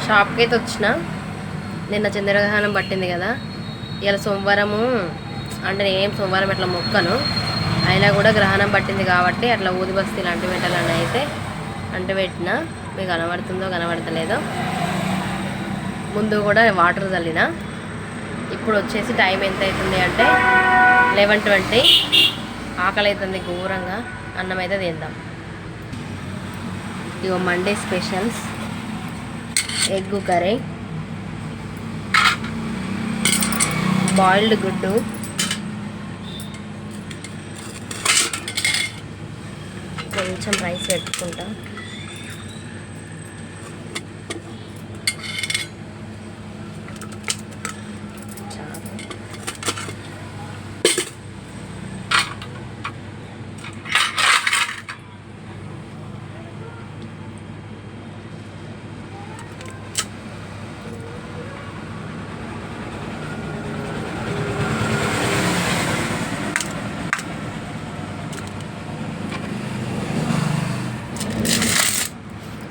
షాప్కి అయితే వచ్చిన. నిన్న చంద్రగ్రహణం పట్టింది కదా, ఇలా సోమవారము అంటే నేను సోమవారం అట్లా మొక్కను, అయినా కూడా గ్రహణం పట్టింది కాబట్టి అట్లా ఊది బస్తీలు అంటుపెట్టాలని అయితే అంటుపెట్టిన. మీకు కనబడుతుందో కనబడతలేదో. ముందు కూడా వాటర్ చల్లిన. ఇప్పుడు వచ్చేసి టైం ఎంత అవుతుంది అంటే 11:20. ఆకలి అవుతుంది ఘోరంగా. అన్నం అయితే తిందాం. ఇగో Monday specials egg curry, boiled గుడ్డు, కొంచెం రైస్ పెట్టుకుంటాం.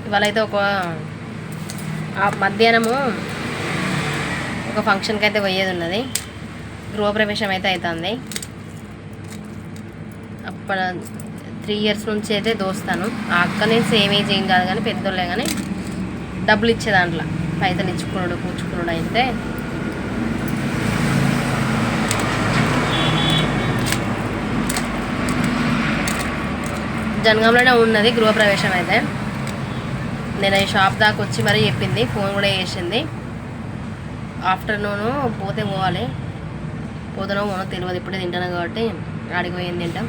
ఇవాళ అయితే మధ్యాహ్నము ఒక ఫంక్షన్కి అయితే పోయేది ఉన్నది. గృహప్రవేశం అయితే అవుతుంది. అప్పుడు 3 years నుంచి అయితే దోస్తాను. ఆ అక్కనే సేమ్ ఏజ్ ఏం కాదు కానీ పెద్దోళ్ళే, కానీ డబ్బులు ఇచ్చే దాంట్లో పైసలు ఇచ్చుకున్నాడు కూర్చుకున్నాడు. అయితే జనగాంలోనే ఉన్నది గృహప్రవేశం. అయితే నేను ఈ షాప్ దాకా వచ్చి మరీ చెప్పింది, ఫోన్ కూడా చేసింది. ఆఫ్టర్నూను పోవాలి, పోతానో పోనో తెలియదు. ఇప్పుడే తింటాను కాబట్టి ఆడికి పోయింది తింటాం.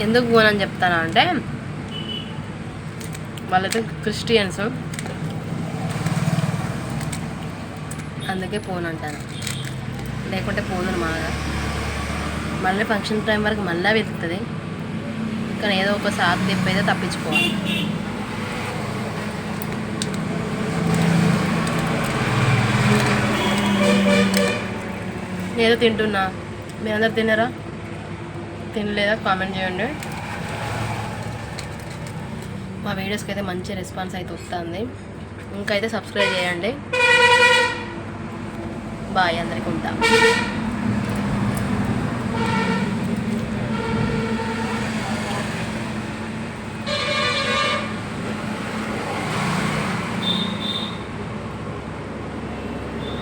ఎందుకు పోనని చెప్తానా అంటే వాళ్ళైతే క్రిస్టియన్స్, అందుకే పోనంటాను. లేకుంటే పోదును మాగా. మళ్ళీ ఫంక్షన్ టైం వరకు మళ్ళీ వెతుకుతుంది. కానీ ఏదో ఒక సాకు తిప్పి అయితే తప్పించుకోవాలి. ఏదో తింటున్నా, మీరందరూ తిన్నారా? తినలేదా? కామెంట్ చేయండి. మా వీడియోస్కి అయితే మంచి రెస్పాన్స్ అయితే వస్తుంది. ఇంకా అయితే సబ్స్క్రైబ్ చేయండి. బాయ్, అందరికీ ఉంటా.